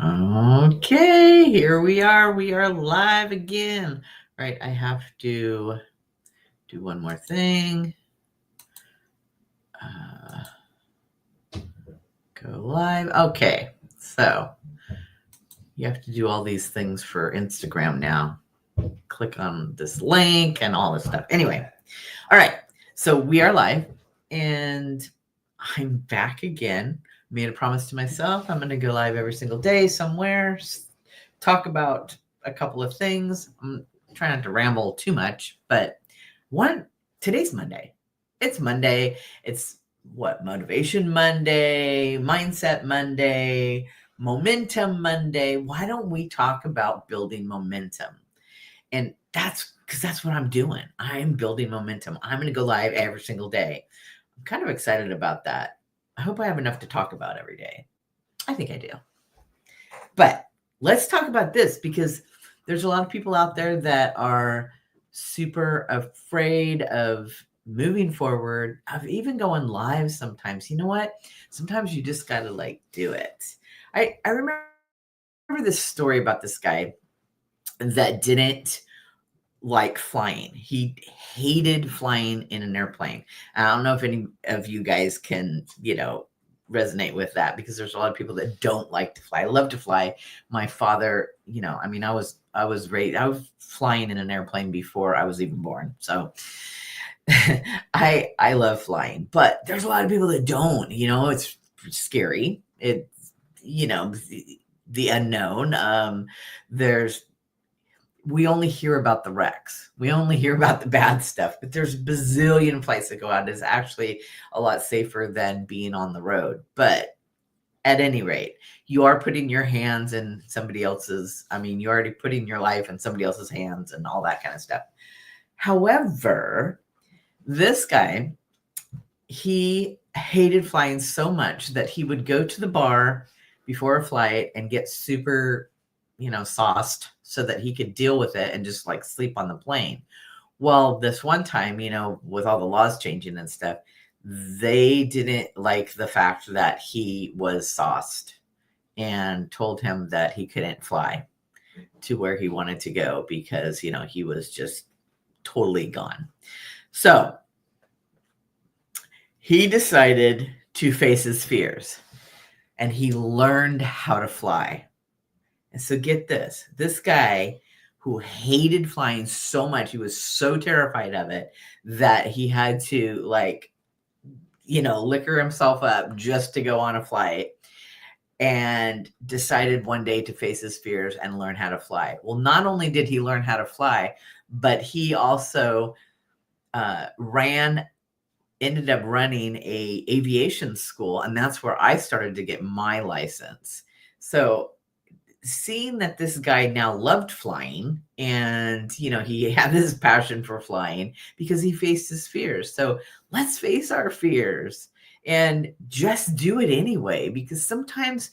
Okay, here we are. We are live again. Right, I have to do one more thing. Go live. Okay, so you have to do all these things for Instagram now. Click on this link and all this stuff. Anyway, all right, so we are live and I'm back again. Made a promise to myself. I'm going to go live every single day somewhere, talk about a couple of things. I'm trying not to ramble too much, but today's Monday. It's Monday. It's what? Motivation Monday, Mindset Monday, Momentum Monday. Why don't we talk about building momentum? And that's because that's what I'm doing. I'm building momentum. I'm going to go live every single day. I'm kind of excited about that. I hope I have enough to talk about every day. I think I do. But let's talk about this because there's a lot of people out there that are super afraid of moving forward, of even going live sometimes. You know what? Sometimes you just got to do it. I remember this story about this guy that didn't like flying. He hated flying in an airplane. I don't know if any of you guys can, resonate with that because there's a lot of people that don't like to fly. I love to fly. My father, I was flying in an airplane before I was even born. So I love flying, but there's a lot of people that don't, it's scary. It's, the unknown. We only hear about the wrecks. We only hear about the bad stuff, but there's bazillion flights that go out. It's actually a lot safer than being on the road. But at any rate, you are putting your hands in somebody else's, you're already putting your life in somebody else's hands and all that kind of stuff. However, this guy, he hated flying so much that he would go to the bar before a flight and get super, sauced so that he could deal with it and just sleep on the plane. Well, this one time, with all the laws changing and stuff, they didn't like the fact that he was sauced and told him that he couldn't fly to where he wanted to go because, he was just totally gone. So he decided to face his fears and he learned how to fly. And so get this guy who hated flying so much, he was so terrified of it that he had to liquor himself up just to go on a flight, and decided one day to face his fears and learn how to fly. Well, not only did he learn how to fly, but he also ended up running a aviation school, and that's where I started to get my license. So seeing that this guy now loved flying and, he had this passion for flying because he faced his fears. So let's face our fears and just do it anyway, because sometimes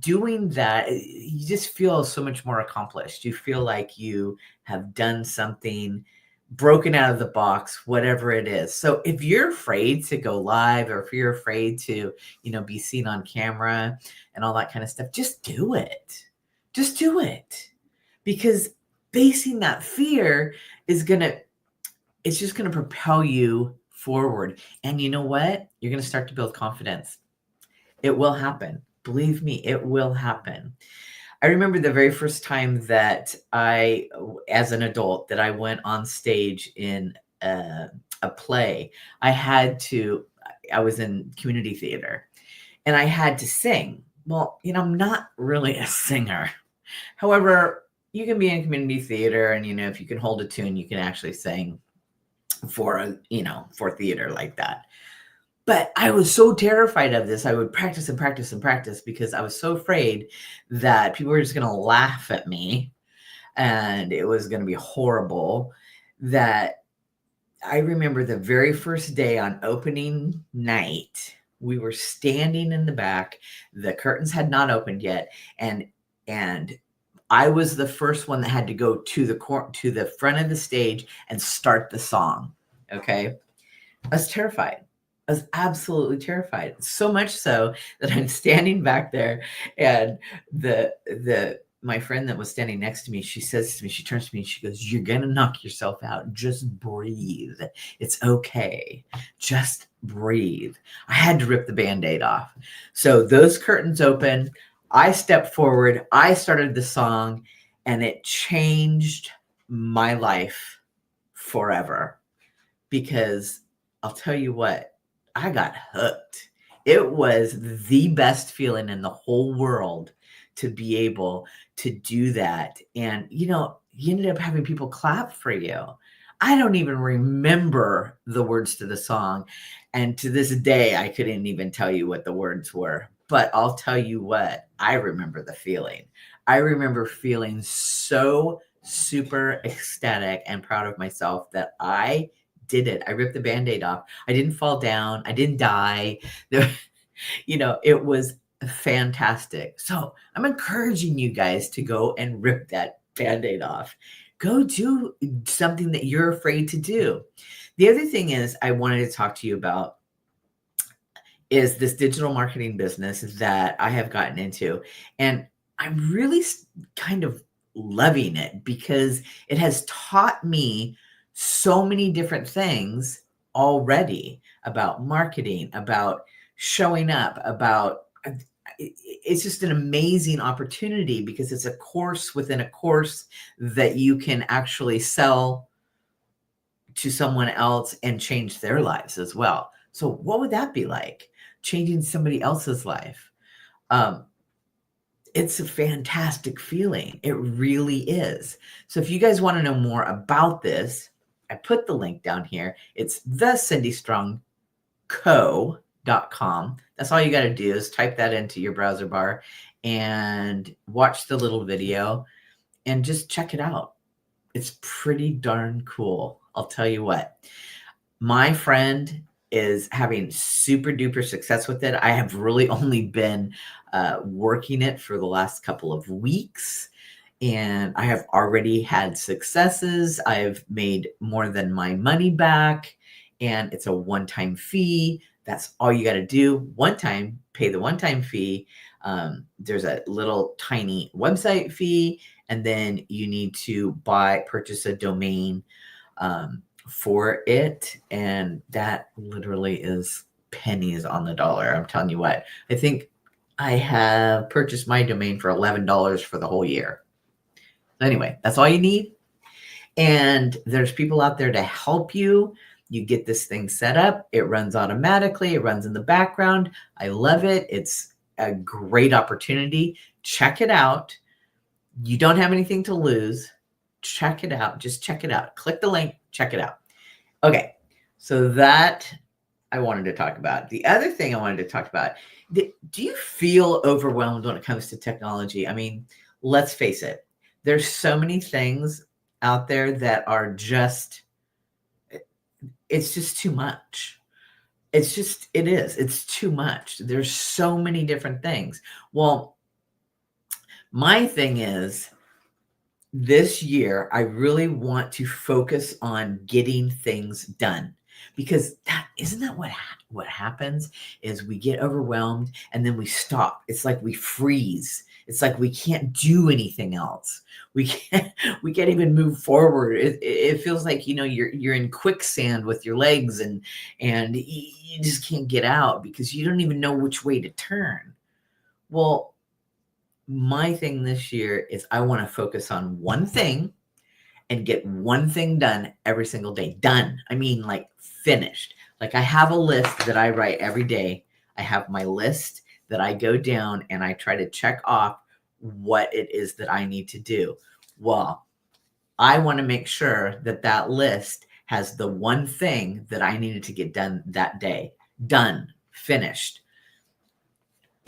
doing that, you just feel so much more accomplished. You feel like you have done something, broken out of the box, whatever it is. So if you're afraid to go live, or if you're afraid to, be seen on camera and all that kind of stuff, just do it. Just do it, because facing that fear it's just going to propel you forward. And you know what? You're going to start to build confidence. It will happen. Believe me, it will happen. I remember the very first time that as an adult, that I went on stage in a play. I was in community theater and I had to sing. Well, I'm not really a singer. However, you can be in community theater and, if you can hold a tune, you can actually sing for theater like that. But I was so terrified of this. I would practice and practice and practice because I was so afraid that people were just going to laugh at me and it was going to be horrible. That I remember the very first day on opening night, we were standing in the back. The curtains had not opened yet. And I was the first one that had to go to the front of the stage and start the song. Okay. I was terrified. I was absolutely terrified. So much so that I'm standing back there and my friend that was standing next to me, she says to me, she turns to me and she goes, "You're gonna knock yourself out. Just breathe. It's okay. Just breathe." I had to rip the Band-Aid off. So those curtains open. I stepped forward. I started the song, and it changed my life forever. Because I'll tell you what, I got hooked. It was the best feeling in the whole world to be able to do that. And, you ended up having people clap for you. I don't even remember the words to the song. And to this day, I couldn't even tell you what the words were. But I'll tell you what, I remember the feeling. I remember feeling so super ecstatic and proud of myself that I did it. I ripped the Band-Aid off. I didn't fall down. I didn't die. It was fantastic. So I'm encouraging you guys to go and rip that Band-Aid off. Go do something that you're afraid to do. The other thing is I wanted to talk to you about is this digital marketing business that I have gotten into. And I'm really kind of loving it because it has taught me so many different things already about marketing, about showing up, about it's just an amazing opportunity because it's a course within a course that you can actually sell to someone else and change their lives as well. So what would that be like? Changing somebody else's life. It's a fantastic feeling. It really is. So if you guys want to know more about this, I put the link down here. It's thecindystrongco.com. That's all you got to do is type that into your browser bar and watch the little video and just check it out. It's pretty darn cool. I'll tell you what. My friend is having super duper success with it. I have really only been working it for the last couple of weeks, and I have already had successes. I've made more than my money back, and it's a one-time fee. That's all you got to do. One time, pay the one-time fee. There's a little tiny website fee, and then you need to purchase a domain for it, and that literally is pennies on the dollar. I'm telling you what, I think I have purchased my domain for $11 for the whole year. Anyway, that's all you need, and there's people out there to help you. You get this thing set up, it runs automatically, it runs in the background. I love it. It's a great opportunity. Check it out. You don't have anything to lose. Check it out. Just check it out. Click the link, check it out. Okay, so that I wanted to talk about. The other thing I wanted to talk about, do you feel overwhelmed when it comes to technology? I mean, let's face it. There's so many things out there that are it's just too much. It is. It's too much. There's so many different things. Well, my thing is, this year, I really want to focus on getting things done because isn't that what happens is we get overwhelmed and then we stop. It's like we freeze. It's like we can't do anything else. We can't even move forward. It feels like, you're in quicksand with your legs and you just can't get out because you don't even know which way to turn. Well, my thing this year is I want to focus on one thing and get one thing done every single day. Done. I mean, like finished. Like I have a list that I write every day. I have my list that I go down and I try to check off what it is that I need to do. Well, I want to make sure that list has the one thing that I needed to get done that day. Done. Finished.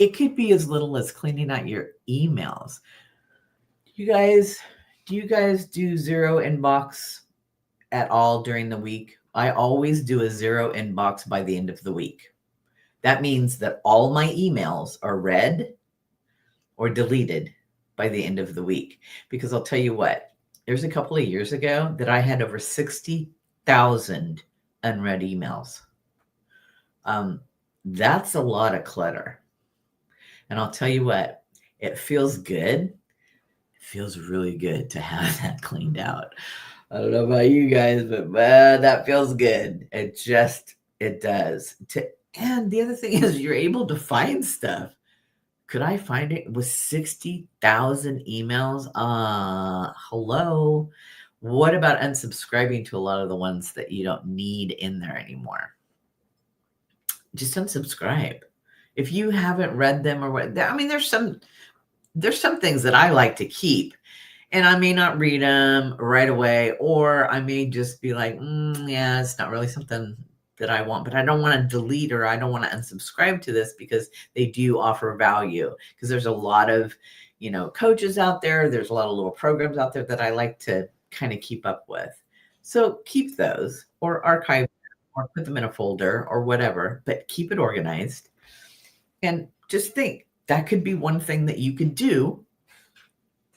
It could be as little as cleaning out your emails. Do you guys do zero inbox at all during the week? I always do a zero inbox by the end of the week. That means that all my emails are read or deleted by the end of the week. Because I'll tell you what, there's a couple of years ago that I had over 60,000 unread emails. That's a lot of clutter. And I'll tell you what, it feels good. It feels really good to have that cleaned out. I don't know about you guys, but that feels good. It does. And the other thing is you're able to find stuff. Could I find it with 60,000 emails? Hello. What about unsubscribing to a lot of the ones that you don't need in there anymore? Just unsubscribe. If you haven't read them or what, I mean, there's some things that I like to keep, and I may not read them right away, or I may just be like, yeah, it's not really something that I want, but I don't want to delete or I don't want to unsubscribe to this because they do offer value. Because there's a lot of, coaches out there. There's a lot of little programs out there that I like to kind of keep up with. So keep those or archive or put them in a folder or whatever, but keep it organized. And just think that could be one thing that you could do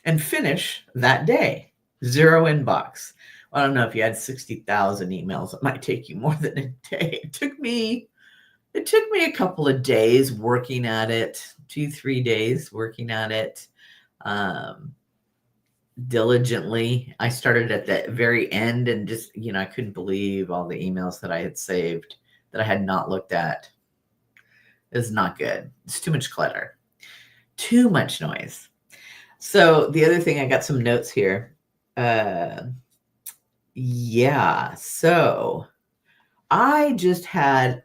and finish that day. 0 inbox. I don't know if you had 60,000 emails, it might take you more than a day. It took me a couple of days working at it, 2-3 days working at it diligently. I started at the very end and just, I couldn't believe all the emails that I had saved that I had not looked at. It's not good. It's too much clutter, too much noise. So the other thing, I got some notes here. Yeah, so I just had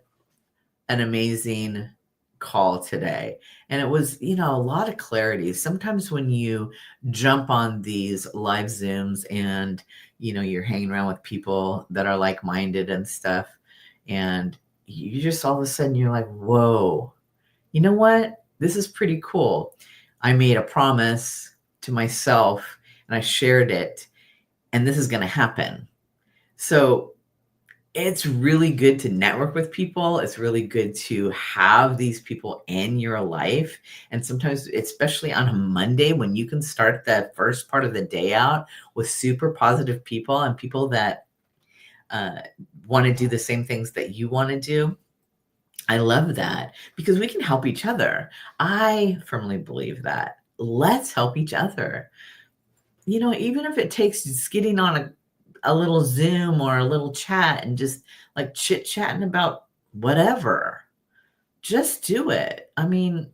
an amazing call today, and it was, a lot of clarity. Sometimes when you jump on these live Zooms and, you're hanging around with people that are like-minded and stuff, and you just all of a sudden you're like, whoa, you know what? This is pretty cool. I made a promise to myself and I shared it, and this is going to happen. So it's really good to network with people. It's really good to have these people in your life. And sometimes, especially on a Monday, when you can start the first part of the day out with super positive people and people that want to do the same things that you want to do. I love that because we can help each other. I firmly believe that. Let's help each other. Even if it takes just getting on a little Zoom or a little chat and just like chit-chatting about whatever, just do it. I mean,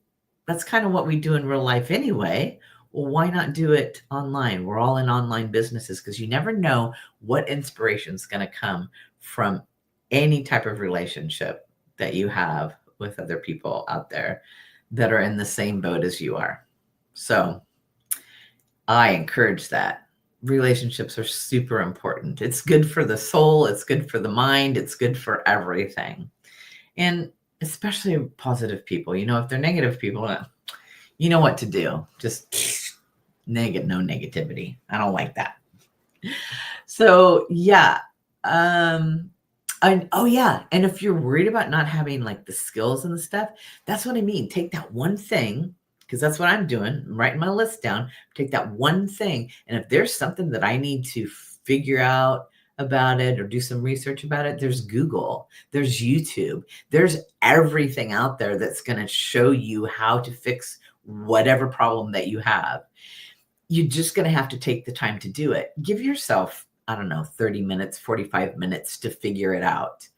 that's kind of what we do in real life anyway. Well, why not do it online? We're all in online businesses because you never know what inspiration is going to come from any type of relationship that you have with other people out there that are in the same boat as you are. So I encourage that. Relationships are super important. It's good for the soul. It's good for the mind. It's good for everything. And especially positive people, if they're negative people, you know what to do. Just no negativity. I don't like that. So yeah. And if you're worried about not having like the skills and the stuff, that's what I mean. Take that one thing, because that's what I'm doing. I'm writing my list down. Take that one thing. And if there's something that I need to figure out about it or do some research about it, there's Google, there's YouTube, there's everything out there that's going to show you how to fix whatever problem that you have. You're just going to have to take the time to do it. Give yourself, 30 minutes, 45 minutes to figure it out.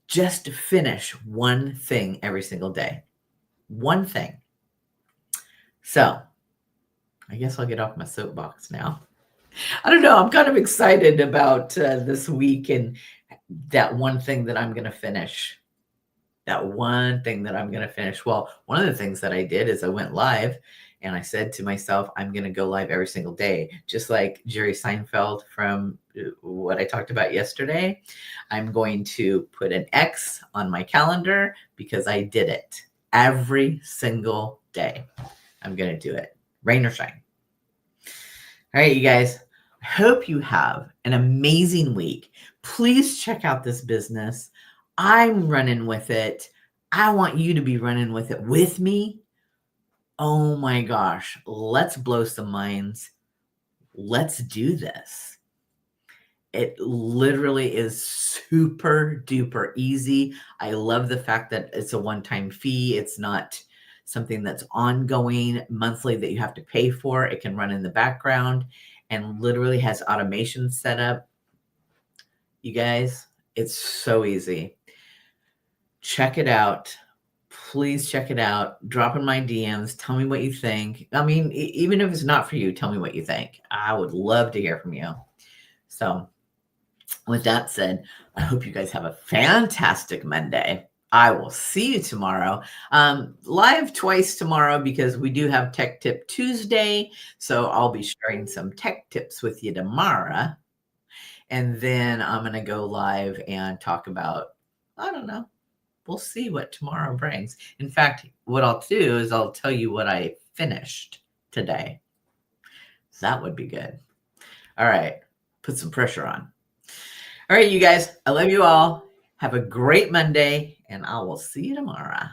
Just to finish one thing every single day. One thing. So I guess I'll get off my soapbox now. I don't know. I'm kind of excited about this week and that one thing that I'm going to finish. Well, one of the things that I did is I went live and I said to myself, I'm going to go live every single day, just like Jerry Seinfeld from what I talked about yesterday. I'm going to put an X on my calendar because I did it every single day. I'm going to do it, rain or shine. All right, you guys, I hope you have an amazing week. Please check out this business. I'm running with it. I want you to be running with it with me. Oh my gosh, let's blow some minds. Let's do this. It literally is super duper easy. I love the fact that it's a one-time fee. It's not something that's ongoing monthly that you have to pay for. It can run in the background and literally has automation set up. You guys, it's so easy. Check it out. Please check it out. Drop in my DMs. Tell me what you think. I mean, even if it's not for you, tell me what you think. I would love to hear from you. So, with that said, I hope you guys have a fantastic Monday. I will see you tomorrow. Live twice tomorrow because we do have Tech Tip Tuesday. So I'll be sharing some tech tips with you tomorrow. And then I'm going to go live and talk about, I don't know, we'll see what tomorrow brings. In fact, what I'll do is I'll tell you what I finished today. That would be good. All right. Put some pressure on. All right, you guys, I love you all. Have a great Monday, and I will see you tomorrow.